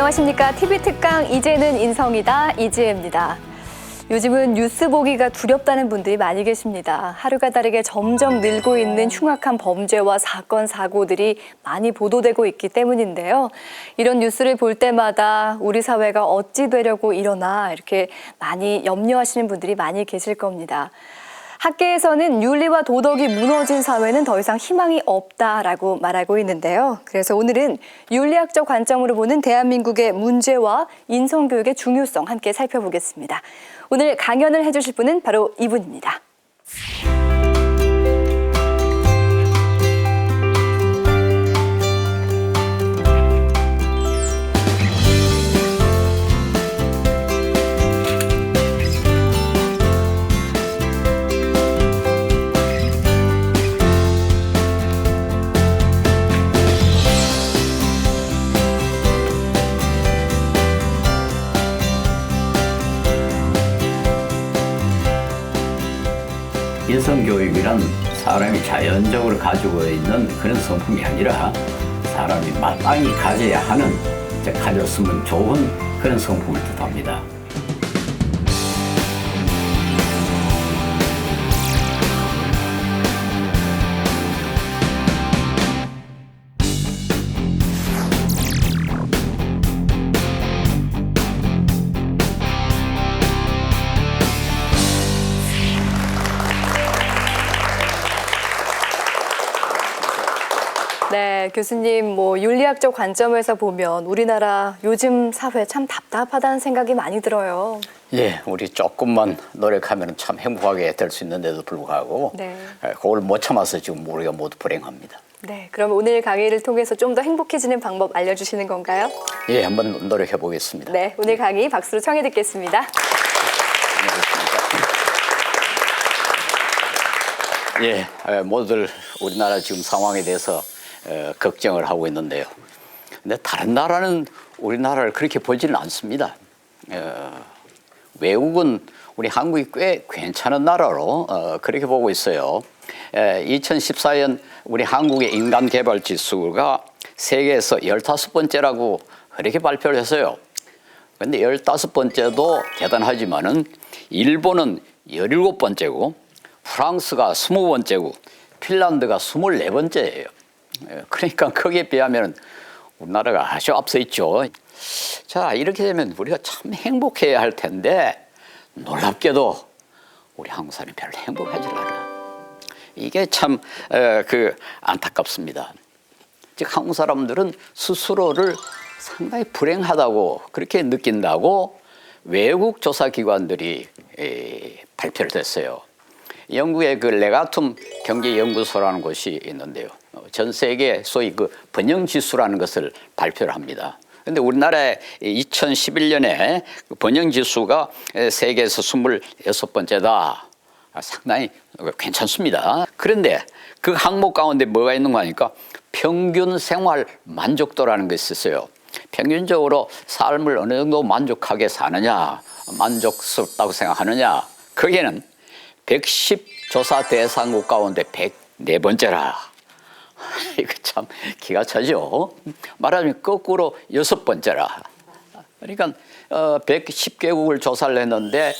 안녕하십니까. TV특강 이제는 인성이다. 이지혜입니다. 요즘은 뉴스 보기가 두렵다는 분들이 많이 계십니다. 하루가 다르게 점점 늘고 있는 흉악한 범죄와 사건, 사고들이 많이 보도되고 있기 때문인데요. 이런 뉴스를 볼 때마다 우리 사회가 어찌 되려고 이러나 이렇게 많이 염려하시는 분들이 많이 계실 겁니다. 학계에서는 윤리와 도덕이 무너진 사회는 더 이상 희망이 없다라고 말하고 있는데요. 그래서 오늘은 윤리학적 관점으로 보는 대한민국의 문제와 인성교육의 중요성 함께 살펴보겠습니다. 오늘 강연을 해주실 분은 바로 이분입니다. 인성교육이란 사람이 자연적으로 가지고 있는 그런 성품이 아니라 사람이 마땅히 가져야 하는, 가졌으면 좋은 그런 성품을 뜻합니다. 네, 교수님, 윤리학적 관점에서 보면 우리나라 요즘 사회 참 답답하다는 생각이 많이 들어요. 예, 우리 조금만 노력하면 참 행복하게 될 수 있는데도 불구하고 그걸 못 참아서 지금 우리가 모두 불행합니다. 네, 그럼 오늘 강의를 통해서 좀 더 행복해지는 방법 알려주시는 건가요? 예, 한번 노력해 보겠습니다. 네, 오늘 강의 박수로 청해 듣겠습니다. 예, 모두들 우리나라 지금 상황에 대해서 걱정을 하고 있는데요. 근데 다른 나라는 우리나라를 그렇게 보지는 않습니다. 외국은 우리 한국이 꽤 괜찮은 나라로 그렇게 보고 있어요. 2014년 우리 한국의 인간개발 지수가 세계에서 15번째라고 그렇게 발표를 했어요. 근데 15번째도 대단하지만은 일본은 17번째고 프랑스가 20번째고 핀란드가 24번째예요. 그러니까 거기에 비하면 우리나라가 아주 앞서 있죠. 자, 이렇게 되면 우리가 참 행복해야 할 텐데 놀랍게도 우리 한국 사람이 별로 행복하지 않아. 이게 참 안타깝습니다. 즉 한국 사람들은 스스로를 상당히 불행하다고 그렇게 느낀다고 외국 조사기관들이 발표를 했어요. 영국의 그 레가툼 경제연구소라는 곳이 있는데요. 전 세계 소위 그 번영지수라는 것을 발표를 합니다. 그런데 우리나라의 2011년에 번영지수가 세계에서 26번째다. 상당히 괜찮습니다. 그런데 그 항목 가운데 뭐가 있는가 하니까 평균 생활 만족도라는 것이 있어요. 평균적으로 삶을 어느 정도 만족하게 사느냐, 만족스럽다고 생각하느냐, 거기에는 110 조사 대상국 가운데 104번째라. 이거 참 기가 차죠. 말하자면 거꾸로 6번째라. 그러니까 110개국을 조사를 했는데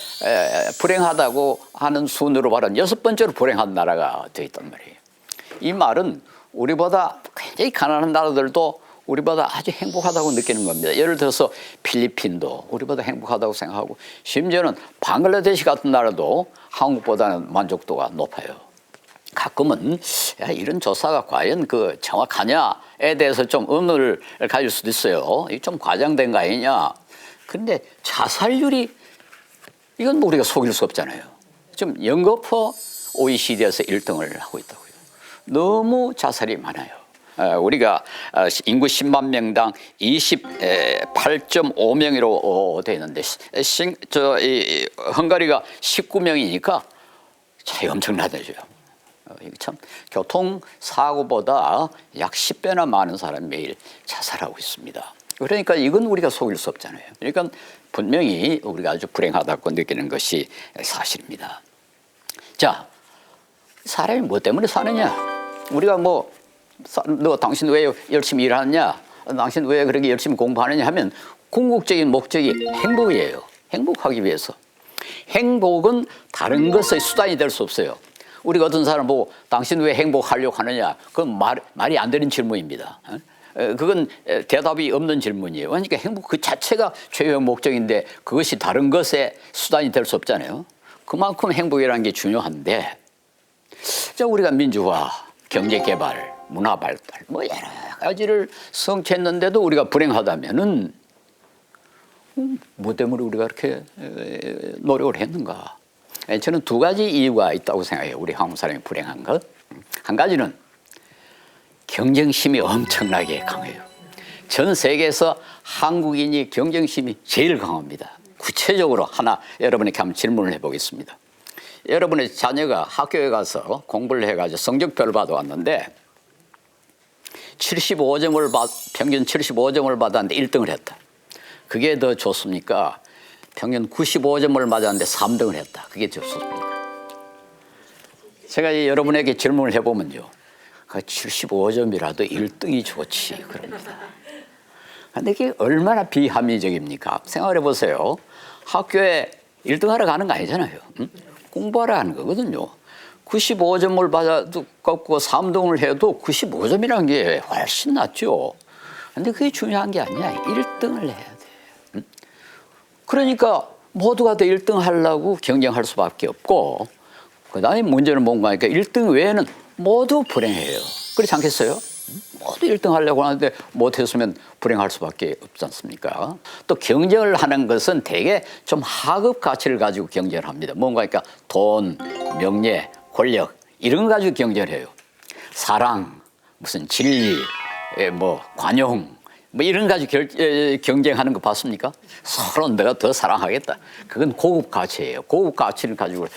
불행하다고 하는 순으로 말하면 6번째로 불행한 나라가 되어 있단 말이에요. 이 말은 우리보다 굉장히 가난한 나라들도 우리보다 아주 행복하다고 느끼는 겁니다. 예를 들어서 필리핀도 우리보다 행복하다고 생각하고 심지어는 방글라데시 같은 나라도 한국보다는 만족도가 높아요. 가끔은 이런 조사가 과연 정확하냐에 대해서 좀 의문을 가질 수도 있어요. 이게 좀 과장된 거 아니냐. 그런데 자살률이 이건 우리가 속일 수 없잖아요. 지금 영거포 OECD에서 1등을 하고 있다고요. 너무 자살이 많아요. 우리가 인구 10만 명당 28.5명으로 되어 있는데 헝가리가 19명이니까 차이 엄청나죠. 참 교통사고보다 약 10배나 많은 사람이 매일 자살하고 있습니다. 그러니까 이건 우리가 속일 수 없잖아요. 그러니까 분명히 우리가 아주 불행하다고 느끼는 것이 사실입니다. 자, 사람이 뭐 때문에 사느냐? 우리가 너 당신 왜 열심히 일하느냐? 당신 왜 그렇게 열심히 공부하느냐 하면 궁극적인 목적이 행복이에요. 행복하기 위해서. 행복은 다른 것의 수단이 될 수 없어요. 우리가 어떤 사람 보고 당신 왜 행복하려고 하느냐? 그건 말이 안 되는 질문입니다. 그건 대답이 없는 질문이에요. 그러니까 행복 그 자체가 최후의 목적인데 그것이 다른 것의 수단이 될 수 없잖아요. 그만큼 행복이라는 게 중요한데, 자, 우리가 민주화, 경제개발, 문화발달 뭐 여러 가지를 성취했는데도 우리가 불행하다면은 뭐 때문에 우리가 이렇게 노력을 했는가? 저는 두 가지 이유가 있다고 생각해요. 우리 한국 사람이 불행한 것. 한 가지는 경쟁심이 엄청나게 강해요. 전 세계에서 한국인이 경쟁심이 제일 강합니다. 구체적으로 하나 여러분에게 한번 질문을 해보겠습니다. 여러분의 자녀가 학교에 가서 공부를 해가지고 성적표를 받아왔는데 평균 75점을 받았는데 1등을 했다. 그게 더 좋습니까? 평균 95점을 맞았는데 3등을 했다. 그게 더 좋습니까? 제가 여러분에게 질문을 해보면요. 75점이라도 1등이 좋지. 그럽니다. 근데 이게 얼마나 비합리적입니까? 생각해 보세요. 학교에 1등 하러 가는 거 아니잖아요. 응? 공부하러 가는 거거든요. 95점을 받아도 꺾고 3등을 해도 95점이라는 게 훨씬 낫죠. 근데 그게 중요한 게 아니야. 1등을 해야 돼. 응? 그러니까 모두가 다 1등 하려고 경쟁할 수밖에 없고, 그 다음에 문제는 뭔가 하니까 1등 외에는 모두 불행해요. 그렇지 않겠어요? 모두 1등 하려고 하는데 못했으면 불행할 수밖에 없지 않습니까? 또 경쟁을 하는 것은 대개 좀 하급 가치를 가지고 경쟁을 합니다. 뭔가 그러니까 돈, 명예, 권력 이런 거 가지고 경쟁을 해요. 사랑, 무슨 진리, 뭐 관용 뭐 이런 거 가지고 경쟁하는 거 봤습니까? 서로 내가 더 사랑하겠다. 그건 고급 가치예요. 고급 가치를 가지고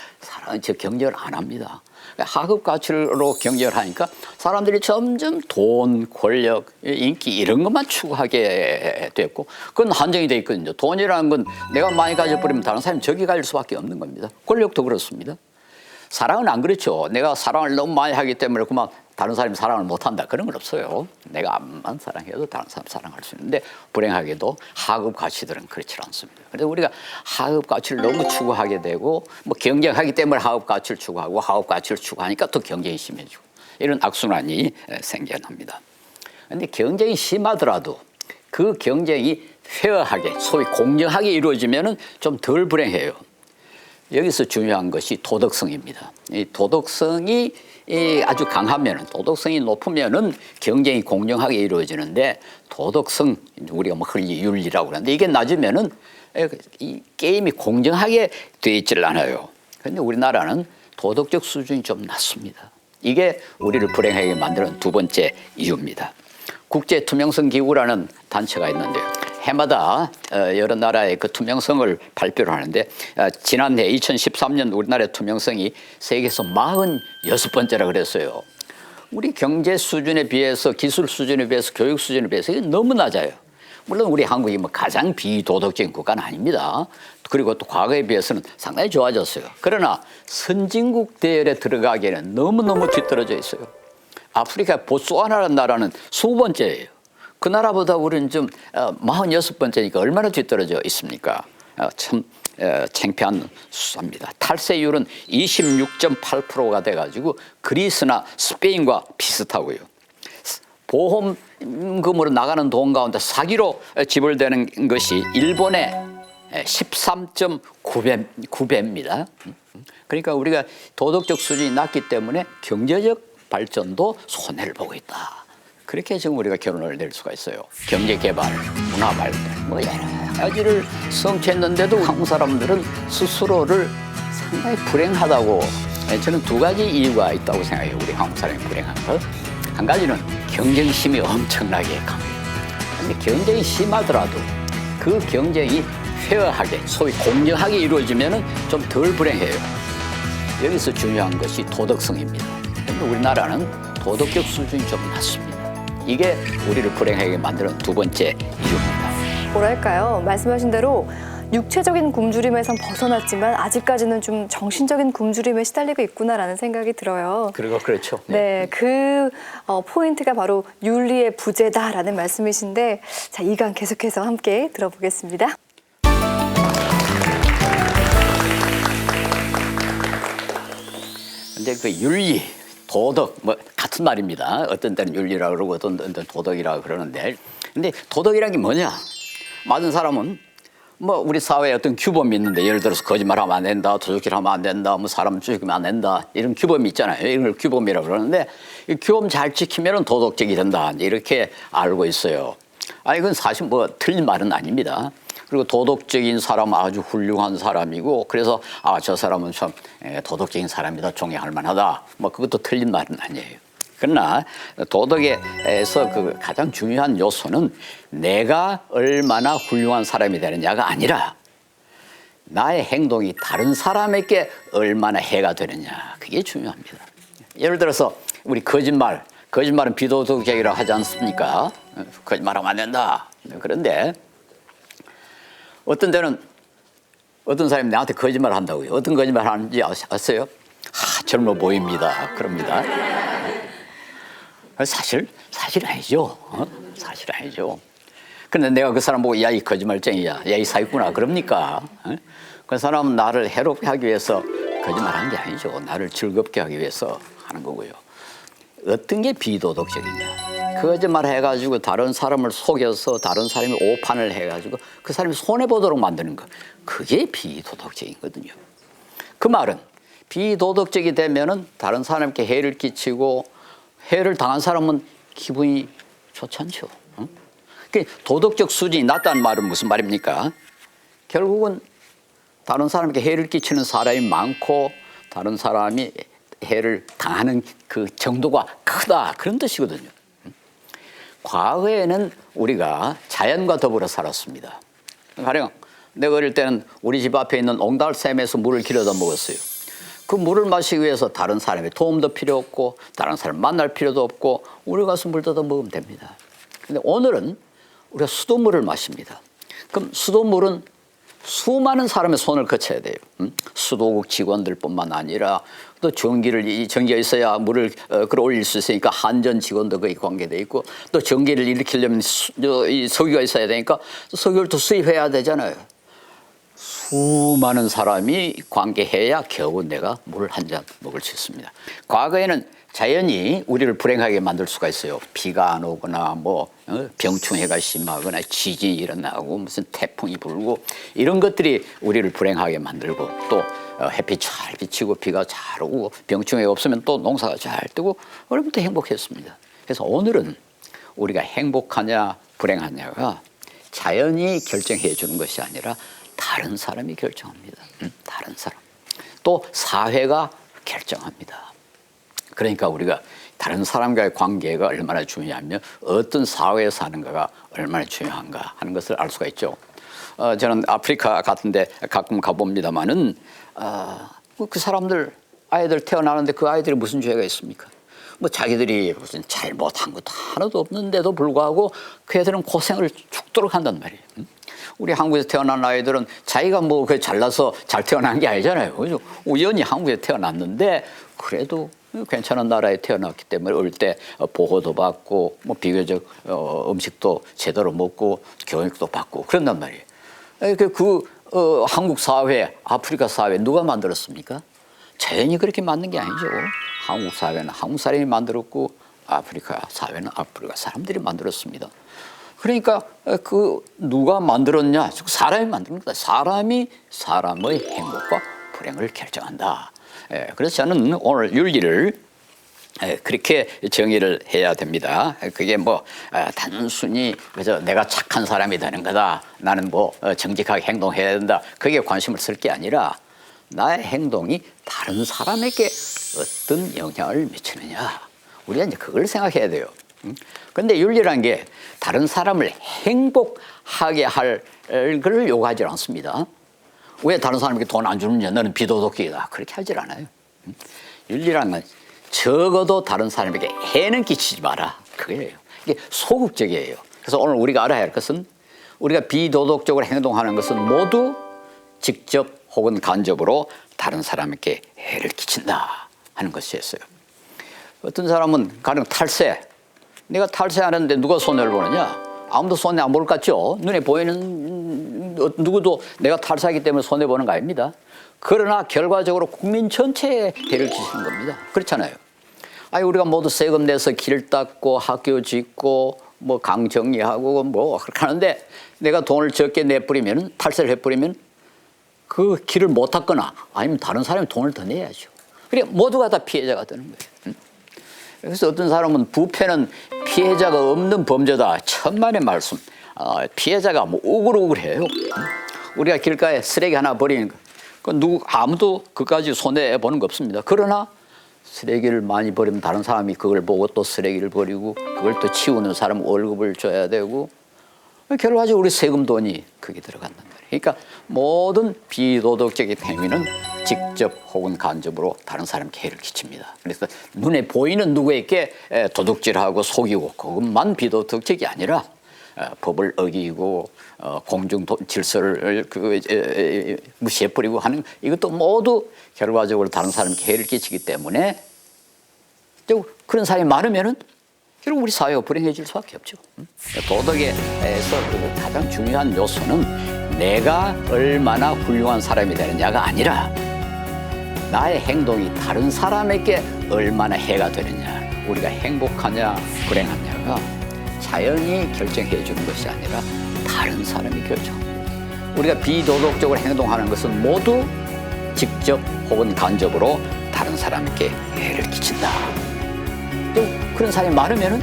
경쟁을 안 합니다. 하급 가치로 경쟁을 하니까 사람들이 점점 돈, 권력, 인기 이런 것만 추구하게 됐고, 그건 한정이 돼 있거든요. 돈이라는 건 내가 많이 가져버리면 다른 사람이 적게 가질 수밖에 없는 겁니다. 권력도 그렇습니다. 사랑은 안 그렇죠. 내가 사랑을 너무 많이 하기 때문에 그만 다른 사람이 사랑을 못한다. 그런 건 없어요. 내가 암만 사랑해도 다른 사람 사랑할 수 있는데, 불행하게도 하급 가치들은 그렇지 않습니다. 그래서 우리가 하급 가치를 너무 추구하게 되고, 뭐 경쟁하기 때문에 하급 가치를 추구하고, 하급 가치를 추구하니까 또 경쟁이 심해지고, 이런 악순환이 생겨납니다. 그런데 경쟁이 심하더라도 그 경쟁이 페어하게, 소위 공정하게 이루어지면은 좀 덜 불행해요. 여기서 중요한 것이 도덕성입니다. 이 도덕성이 아주 강하면은, 도덕성이 높으면은 경쟁이 공정하게 이루어지는데, 도덕성, 우리가 뭐 윤리라고 그러는데 이게 낮으면은 이 게임이 공정하게 돼 있질 않아요. 그런데 우리나라는 도덕적 수준이 좀 낮습니다. 이게 우리를 불행하게 만드는 두 번째 이유입니다. 국제투명성기구라는 단체가 있는데요. 해마다 여러 나라의 그 투명성을 발표를 하는데, 지난해 2013년 우리나라의 투명성이 세계에서 46번째라 그랬어요. 우리 경제 수준에 비해서, 기술 수준에 비해서, 교육 수준에 비해서 이게 너무 낮아요. 물론 우리 한국이 뭐 가장 비도덕적인 국가는 아닙니다. 그리고 또 과거에 비해서는 상당히 좋아졌어요. 그러나 선진국 대열에 들어가기에는 너무너무 뒤떨어져 있어요. 아프리카 보츠와나라는 나라는 20번째예요. 그 나라보다 우리는 좀 46번째니까 얼마나 뒤떨어져 있습니까? 참 창피한 수사입니다. 탈세율은 26.8%가 돼가지고 그리스나 스페인과 비슷하고요. 보험금으로 나가는 돈 가운데 사기로 지불되는 것이 일본의 13.9배입니다. 그러니까 우리가 도덕적 수준이 낮기 때문에 경제적 발전도 손해를 보고 있다. 그렇게 지금 우리가 결론을 낼 수가 있어요. 경제개발, 문화발달 뭐 여러 가지를 성취했는데도 한국 사람들은 스스로를 상당히 불행하다고, 저는 두 가지 이유가 있다고 생각해요. 우리 한국 사람이 불행한 것. 한 가지는 경쟁심이 엄청나게 강해요. 그런데 경쟁이 심하더라도 그 경쟁이 페어하게, 소위 공정하게 이루어지면 좀 덜 불행해요. 여기서 중요한 것이 도덕성입니다. 그런데 우리나라는 도덕적 수준이 좀 낮습니다. 이게 우리를 불행하게 만드는 두 번째 이유입니다. 뭐랄까요? 말씀하신 대로 육체적인 굶주림에선 벗어났지만 아직까지는 좀 정신적인 굶주림에 시달리고 있구나라는 생각이 들어요. 그렇죠. 네, 그 포인트가 바로 윤리의 부재다라는 말씀이신데, 자, 이 강 계속해서 함께 들어보겠습니다. 근데 그 윤리, 도덕 뭐 같은 말입니다. 어떤 때는 윤리라고 그러고 어떤 때는 도덕이라고 그러는데, 근데 도덕이란 게 뭐냐? 많은 사람은 뭐 우리 사회에 어떤 규범이 있는데, 예를 들어서 거짓말하면 안 된다, 도둑질하면 안 된다, 뭐 사람 죽이면 안 된다, 이런 규범이 있잖아요. 이걸 규범이라고 그러는데, 이 규범 잘 지키면 도덕적이 된다, 이렇게 알고 있어요. 아니, 이건 사실 뭐 틀린 말은 아닙니다. 그리고 도덕적인 사람 아주 훌륭한 사람이고, 그래서 저 사람은 참 도덕적인 사람이다, 존경할 만하다, 뭐 그것도 틀린 말은 아니에요. 그러나 도덕에서 그 가장 중요한 요소는 내가 얼마나 훌륭한 사람이 되느냐가 아니라 나의 행동이 다른 사람에게 얼마나 해가 되느냐, 그게 중요합니다. 예를 들어서 우리 거짓말은 비도덕적이라고 하지 않습니까? 거짓말하면 안 된다. 그런데 어떤 때는 어떤 사람이 나한테 거짓말 한다고요. 어떤 거짓말 하는지 아세요? 젊어 보입니다. 그럽니다. 사실 아니죠. 사실 아니죠. 근데 내가 그 사람 보고 야, 이 거짓말쟁이야, 야, 이 사기꾼아, 그럽니까? 그 사람은 나를 해롭게 하기 위해서 거짓말한 게 아니죠. 나를 즐겁게 하기 위해서 하는 거고요. 어떤 게 비도덕적이냐? 거짓말 해가지고 다른 사람을 속여서 다른 사람이 오판을 해가지고 그 사람이 손해보도록 만드는 거, 그게 비도덕적이거든요. 그 말은 비도덕적이 되면은 다른 사람께 해를 끼치고, 해를 당한 사람은 기분이 좋지 않죠. 도덕적 수준이 낮다는 말은 무슨 말입니까? 결국은 다른 사람에게 해를 끼치는 사람이 많고 다른 사람이 해를 당하는 그 정도가 크다, 그런 뜻이거든요. 과거에는 우리가 자연과 더불어 살았습니다. 가령 내가 어릴 때는 우리 집 앞에 있는 옹달샘에서 물을 길어다 먹었어요. 그 물을 마시기 위해서 다른 사람의 도움도 필요 없고 다른 사람 만날 필요도 없고 우리 가서 물 뜯어 먹으면 됩니다. 근데 오늘은 우리가 수돗물을 마십니다. 그럼 수돗물은 수많은 사람의 손을 거쳐야 돼요. 수도국 직원들뿐만 아니라 또 전기가 있어야 물을 끌어올릴 수 있으니까 한전 직원도 거기 관계돼 있고, 또 전기를 일으키려면 이 석유가 있어야 되니까 석유를 또 수입해야 되잖아요. 수많은 사람이 관계해야 겨우 내가 물 한 잔 먹을 수 있습니다. 과거에는 자연이 우리를 불행하게 만들 수가 있어요. 비가 안 오거나 병충해가 심하거나 지진이 일어나고 무슨 태풍이 불고, 이런 것들이 우리를 불행하게 만들고, 또 햇빛 잘 비치고 비가 잘 오고 병충해가 없으면 또 농사가 잘 뜨고 얼마나 행복했습니다. 그래서 오늘은 우리가 행복하냐 불행하냐가 자연이 결정해 주는 것이 아니라 다른 사람이 결정합니다. 다른 사람. 또 사회가 결정합니다. 그러니까 우리가 다른 사람과의 관계가 얼마나 중요하면 어떤 사회에 사는가가 얼마나 중요한가 하는 것을 알 수가 있죠. 저는 아프리카 같은 데 가끔 가봅니다마는 그 사람들 아이들 태어나는데 그 아이들이 무슨 죄가 있습니까? 뭐 자기들이 무슨 잘못한 것도 하나도 없는데도 불구하고 그 애들은 고생을 죽도록 한단 말이에요. 우리 한국에서 태어난 아이들은 자기가 그 잘나서 잘 태어난 게 아니잖아요. 그죠? 우연히 한국에 태어났는데 그래도 괜찮은 나라에 태어났기 때문에 어릴 때 보호도 받고 비교적 음식도 제대로 먹고 교육도 받고 그런단 말이에요. 한국 사회, 아프리카 사회 누가 만들었습니까? 자연이 그렇게 만든 게 아니죠. 한국 사회는 한국 사람이 만들었고 아프리카 사회는 아프리카 사람들이 만들었습니다. 그러니까 누가 만들었냐? 사람이 만든 거다. 사람이 사람의 행복과 불행을 결정한다. 그래서 저는 오늘 윤리를 그렇게 정의를 해야 됩니다. 그게 단순히 그저 내가 착한 사람이 되는 거다, 나는 정직하게 행동해야 된다, 그게 관심을 쓸 게 아니라 나의 행동이 다른 사람에게 어떤 영향을 미치느냐, 우리가 이제 그걸 생각해야 돼요. 그런데 윤리란 게 다른 사람을 행복하게 할 걸 요구하지 않습니다. 왜 다른 사람에게 돈 안 주느냐, 너는 비도덕이다, 그렇게 하질 않아요. 윤리란 건 적어도 다른 사람에게 해는 끼치지 마라, 그거예요. 이게 소극적이에요. 그래서 오늘 우리가 알아야 할 것은, 우리가 비도덕적으로 행동하는 것은 모두 직접 혹은 간접으로 다른 사람에게 해를 끼친다 하는 것이었어요. 어떤 사람은 가령 탈세. 내가 탈세하는데 누가 손해를 보느냐? 아무도 손해 안 볼 것 같죠? 눈에 보이는 누구도 내가 탈세하기 때문에 손해 보는 거 아닙니다. 그러나 결과적으로 국민 전체에 해를 끼치는 겁니다. 그렇잖아요. 아니 우리가 모두 세금 내서 길 닦고 학교 짓고 뭐 강 정리하고 뭐 그렇게 하는데 내가 돈을 적게 내버리면 탈세를 해버리면 그 길을 못 닦거나 아니면 다른 사람이 돈을 더 내야죠. 그러니까 모두가 다 피해자가 되는 거예요. 그래서 어떤 사람은 부패는 피해자가 없는 범죄다. 천만의 말씀. 피해자가 뭐 우글우글해요. 우리가 길가에 쓰레기 하나 버리는 거. 아무도 그까지 손해 보는 거 없습니다. 그러나 쓰레기를 많이 버리면 다른 사람이 그걸 보고 또 쓰레기를 버리고 그걸 또 치우는 사람 월급을 줘야 되고 결과적으로 우리 세금 돈이 그게 들어간단 말이에요. 그러니까 모든 비도덕적인 행위는 직접 혹은 간접으로 다른 사람에게 해를 끼칩니다. 그래서 눈에 보이는 누구에게 도둑질하고 속이고 그것만 비도덕적이 아니라 법을 어기고 공중 질서를 무시해버리고 하는 이것도 모두 결과적으로 다른 사람에게 해를 끼치기 때문에 그런 사람이 많으면은 결국 우리 사회가 불행해질 수밖에 없죠. 도덕에서 가장 중요한 요소는 내가 얼마나 훌륭한 사람이 되느냐가 아니라 나의 행동이 다른 사람에게 얼마나 해가 되느냐, 우리가 행복하냐 불행하냐가 자연이 결정해 주는 것이 아니라 다른 사람이 결정합니다. 우리가 비도덕적으로 행동하는 것은 모두 직접 혹은 간접으로 다른 사람에게 해를 끼친다. 또 그런 사람이 많으면은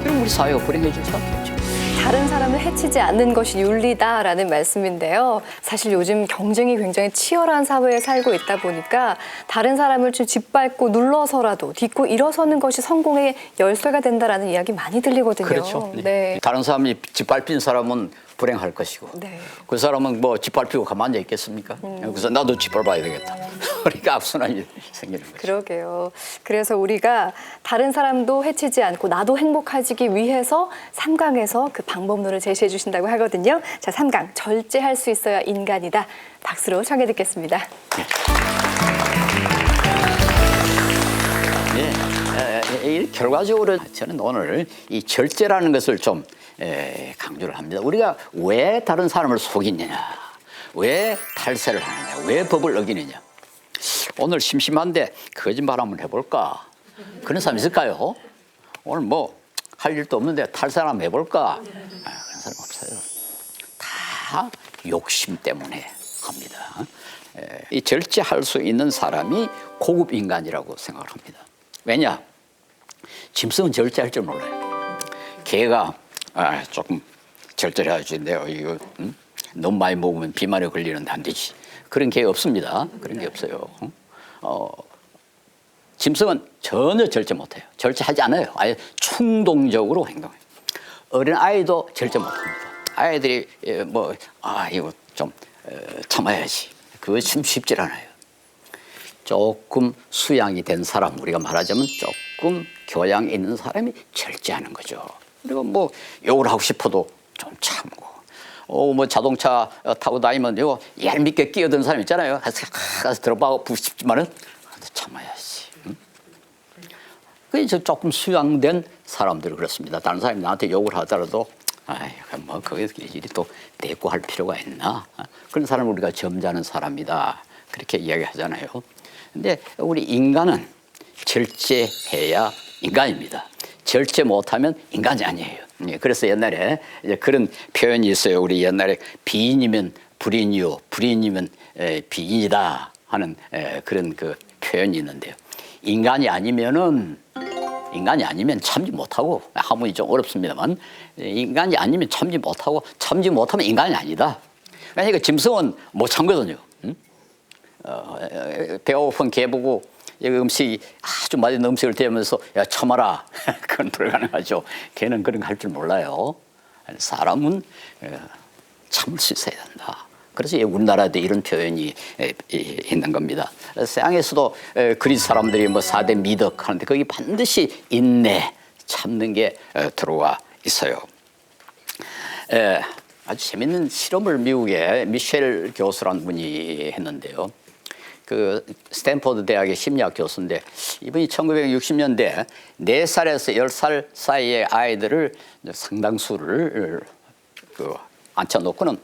그럼 우리 사회가 불행해질 수밖에 없죠. 다른 사람을 해치지 않는 것이 윤리다라는 말씀인데요. 사실 요즘 경쟁이 굉장히 치열한 사회에 살고 있다 보니까 다른 사람을 좀 짓밟고 눌러서라도 딛고 일어서는 것이 성공의 열쇠가 된다라는 이야기 많이 들리거든요. 그렇죠. 네. 다른 사람이 짓밟힌 사람은 불행할 것이고 네. 그 사람은 뭐 짓밟히고 가만히 있겠습니까? 그래서 나도 짓밟아야 되겠다. 그러니까 악순환이 생기는 거죠. 그러게요. 그래서 우리가 다른 사람도 해치지 않고 나도 행복해지기 위해서 3강에서 그 방법론을 제시해 주신다고 하거든요. 자, 3강 절제할 수 있어야 인간이다. 박수로 청해 듣겠습니다. 네, 결과적으로 저는 오늘 이 절제라는 것을 좀 강조를 합니다. 우리가 왜 다른 사람을 속이느냐, 왜 탈세를 하느냐, 왜 법을 어기느냐. 오늘 심심한데 거짓말 한번 해볼까? 그런 사람 있을까요? 오늘 뭐 할 일도 없는데 탈세를 한번 해볼까? 그런 사람 없어요. 다 욕심 때문에 합니다. 이 절제할 수 있는 사람이 고급 인간이라고 생각을 합니다. 왜냐? 짐승은 절제할 줄 몰라요. 개가 조금 절제해야지. 내가 이거 너무 많이 먹으면 비만에 걸리는데 안 되지. 그런 게 없습니다. 그런 게 없어요. 짐승은 전혀 절제 못해요. 절제하지 않아요. 아예 충동적으로 행동해요. 어린 아이도 절제 못합니다. 아이들이 이거 좀 참아야지. 그거 좀 쉽지 않아요. 조금 수양이 된 사람, 우리가 말하자면 조금 교양 있는 사람이 절제하는 거죠. 그리고 뭐 욕을 하고 싶어도 좀 참고, 뭐 자동차 타고 다니면 이거 얄밉게 끼어드는 사람 있잖아요. 가서 들어보고 싶지만은 참아야지. 그래서 조금 수양된 사람들 그렇습니다. 다른 사람이 나한테 욕을 하더라도 뭐 거기서 일일이 또 대꾸할 필요가 있나? 그런 사람을 우리가 점잖은 사람이다. 그렇게 이야기하잖아요. 근데 우리 인간은 절제해야 인간입니다. 절제 못하면 인간이 아니에요. 그래서 옛날에 이제 그런 표현이 있어요. 우리 옛날에 비인이면 불인이요, 불인이면 비인이다 하는 그런 그 표현이 있는데요. 인간이 아니면 참지 못하고, 한문이 좀 어렵습니다만, 인간이 아니면 참지 못하고, 참지 못하면 인간이 아니다. 왜냐하면 짐승은 못 참거든요. 배고픈 개 보고 음식이 아주 맛있는 음식을 대면서 야 참아라. 그건 불가능하죠. 개는 그런 거 할 줄 몰라요. 사람은 참을 수 있어야 된다. 그래서 우리나라도 이런 표현이 있는 겁니다. 서양에서도 그리스 사람들이 뭐 4대 미덕 하는데 거기 반드시 인내, 참는 게 들어와 있어요. 아주 재밌는 실험을 미국의 미셸 교수라는 분이 했는데요. 그 스탠포드 대학의 심리학 교수인데 이분이 1960년대 4살에서 10살 사이의 아이들을 상당수를 앉혀놓고는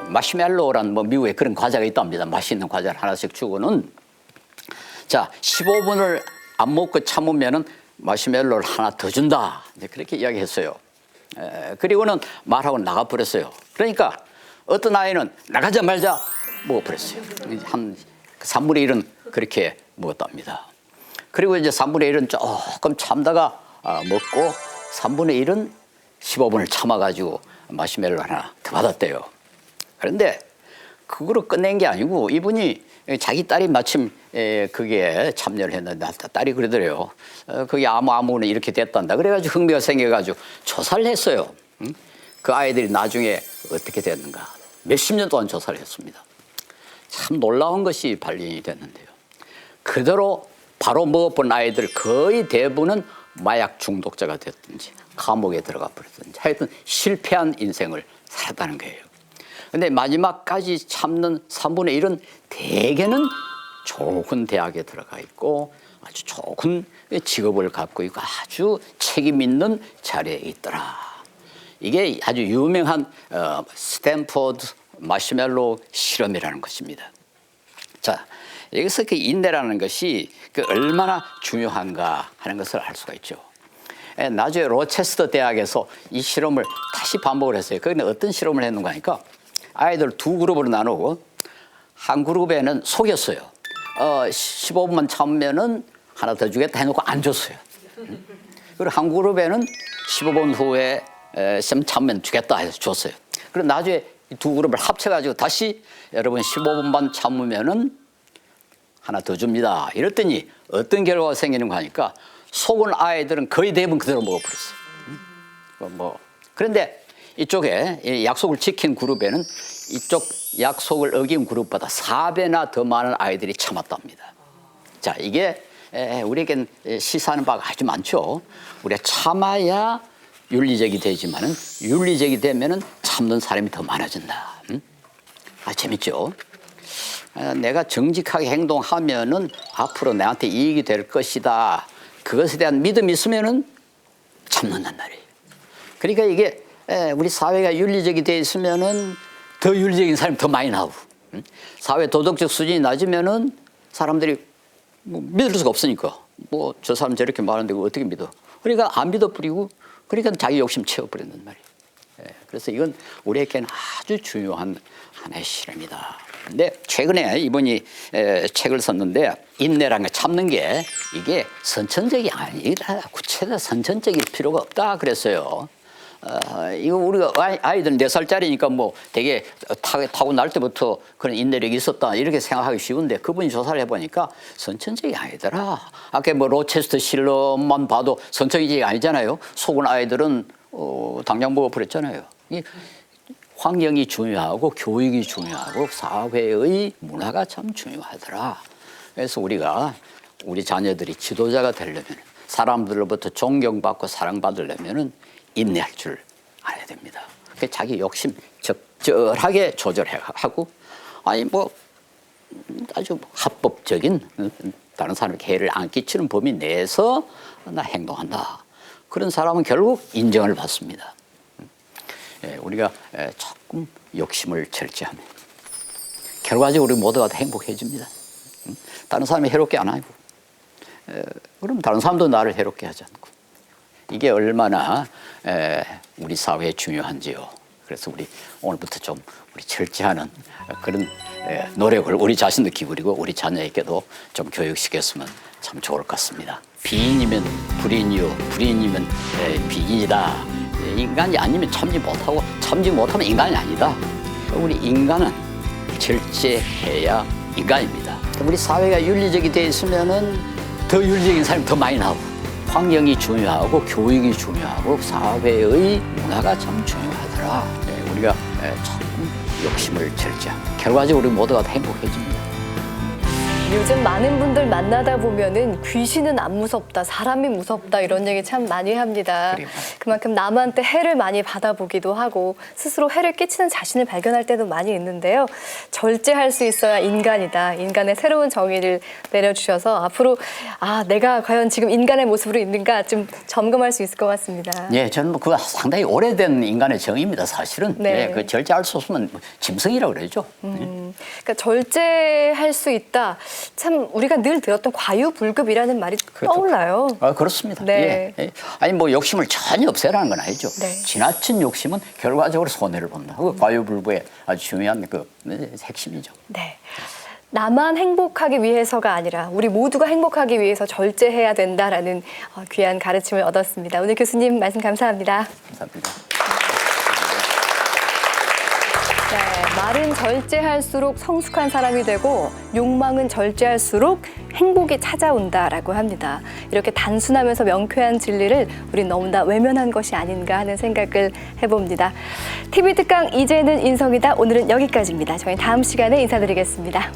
마시멜로라는 뭐 미국에 그런 과자가 있답니다. 맛있는 과자를 하나씩 주고는 자 15분을 안 먹고 참으면은 마시멜로를 하나 더 준다. 이제 그렇게 이야기했어요. 그리고는 말하고 나가버렸어요. 그러니까 어떤 아이는 나가자마자 먹어버렸어요. 한 3분의 1은 그렇게 먹었답니다. 그리고 이제 3분의 1은 조금 참다가 먹고 3분의 1은 15분을 참아가지고 마시멜로 하나 더 받았대요. 그런데 그거로 끝낸 게 아니고 이분이 자기 딸이 마침 그게 참여를 했는데 딸이 그러더래요. 그게 아무나 이렇게 됐단다. 그래가지고 흥미가 생겨가지고 조사를 했어요. 그 아이들이 나중에 어떻게 됐는가. 몇십 년 동안 조사를 했습니다. 참 놀라운 것이 발견이 됐는데요. 그대로 바로 먹어본 아이들 거의 대부분은 마약 중독자가 됐든지 감옥에 들어가 버렸든지 하여튼 실패한 인생을 살았다는 거예요. 근데 마지막까지 참는 3분의 1은 대개는 좋은 대학에 들어가 있고 아주 좋은 직업을 갖고 있고 아주 책임 있는 자리에 있더라. 이게 아주 유명한 스탠포드 마시멜로 실험이라는 것입니다. 자, 여기서 그 인내라는 것이 그 얼마나 중요한가 하는 것을 알 수가 있죠. 나중에 로체스터 대학에서 이 실험을 다시 반복을 했어요. 거기는 어떤 실험을 했는가 하니까 아이들 두 그룹으로 나누고 한 그룹에는 속였어요. 15분만 참으면은 하나 더 주겠다 해놓고 안 줬어요. 그리고 한 그룹에는 15분 후에 참으면 주겠다 해서 줬어요. 그리고 나중에 이 두 그룹을 합쳐가지고 다시 여러분 15분만 참으면은 하나 더 줍니다. 이랬더니 어떤 결과가 생기는가 하니까 속은 아이들은 거의 대부분 그대로 먹어버렸어요. 그런데 이쪽에 약속을 지킨 그룹에는 이쪽 약속을 어긴 그룹보다 4배나 더 많은 아이들이 참았답니다. 자, 이게 우리에겐 시사하는 바가 아주 많죠. 우리가 참아야 윤리적이 되지만은 윤리적이 되면은 참는 사람이 더 많아진다. 재밌죠? 내가 정직하게 행동하면은 앞으로 나한테 이익이 될 것이다. 그것에 대한 믿음이 있으면은 참는단 말이에요. 그러니까 이게 우리 사회가 윤리적이 돼 있으면은 더 윤리적인 사람이 더 많이 나오고 사회 도덕적 수준이 낮으면은 사람들이 뭐 믿을 수가 없으니까 뭐 저 사람 저렇게 말하는데 어떻게 믿어? 그러니까 안 믿어버리고 그러니까 자기 욕심 채워버린단 말이에요. 그래서 이건 우리에게는 아주 중요한 하나의 실험이다. 근데 최근에 이분이 책을 썼는데 인내라는 걸 참는 게 이게 선천적이 아니라 구체적 선천적일 필요가 없다 그랬어요. 이거 우리가 아이들 4살짜리니까 뭐 되게 타고 날 때부터 그런 인내력이 있었다 이렇게 생각하기 쉬운데 그분이 조사를 해보니까 선천적이 아니더라. 아까 뭐 로체스터 실험만 봐도 선천적이 아니잖아요. 속은 아이들은 당장 먹어버렸잖아요. 환경이 중요하고 교육이 중요하고 사회의 문화가 참 중요하더라. 그래서 우리가 우리 자녀들이 지도자가 되려면 사람들로부터 존경받고 사랑받으려면은 인내할 줄 알아야 됩니다. 자기 욕심 적절하게 조절하고 아니 뭐 아주 합법적인 다른 사람에게 해를 안 끼치는 범위 내에서 나 행동한다. 그런 사람은 결국 인정을 받습니다. 우리가 조금 욕심을 절제하면 결과적으로 우리 모두가 다 행복해집니다. 다른 사람이 해롭게 안 하고 그럼 다른 사람도 나를 해롭게 하지 않고 이게 얼마나 우리 사회에 중요한지요. 그래서 우리 오늘부터 좀 우리 절제하는 그런 노력을 우리 자신도 기울이고 우리 자녀에게도 좀 교육시켰으면 참 좋을 것 같습니다. 비인이면 불인이요, 불인이면 비인이다. 인간이 아니면 참지 못하고 참지 못하면 인간이 아니다. 우리 인간은 절제해야 인간입니다. 우리 사회가 윤리적이 돼 있으면은 더 윤리적인 사람이 더 많이 나오고 환경이 중요하고 교육이 중요하고 사회의 문화가 참 중요하더라. 우리가 조금 욕심을 절제하면 결과적으로 우리 모두가 다 행복해집니다. 요즘 많은 분들 만나다 보면은 귀신은 안 무섭다, 사람이 무섭다 이런 얘기 참 많이 합니다. 그래요. 그만큼 남한테 해를 많이 받아보기도 하고 스스로 해를 끼치는 자신을 발견할 때도 많이 있는데요. 절제할 수 있어야 인간이다. 인간의 새로운 정의를 내려주셔서 앞으로 내가 과연 지금 인간의 모습으로 있는가 좀 점검할 수 있을 것 같습니다. 예, 저는 뭐 그거 상당히 오래된 인간의 정의입니다. 사실은 네. 예, 그 절제할 수 없으면 짐승이라고 그러죠. 그러니까 절제할 수 있다. 참 우리가 늘 들었던 과유불급이라는 말이 그렇죠. 떠올라요. 그렇습니다. 네. 예, 예. 아니 뭐 욕심을 전혀 없애라는 건 아니죠. 네. 지나친 욕심은 결과적으로 손해를 본다. 그 과유불급의 아주 중요한 그 핵심이죠. 네. 나만 행복하기 위해서가 아니라 우리 모두가 행복하기 위해서 절제해야 된다라는 귀한 가르침을 얻었습니다. 오늘 교수님 말씀 감사합니다. 감사합니다. 네, 말은 절제할수록 성숙한 사람이 되고 욕망은 절제할수록 행복이 찾아온다라고 합니다. 이렇게 단순하면서 명쾌한 진리를 우린 너무나 외면한 것이 아닌가 하는 생각을 해봅니다. TV 특강 이제는 인성이다. 오늘은 여기까지입니다. 저희 다음 시간에 인사드리겠습니다.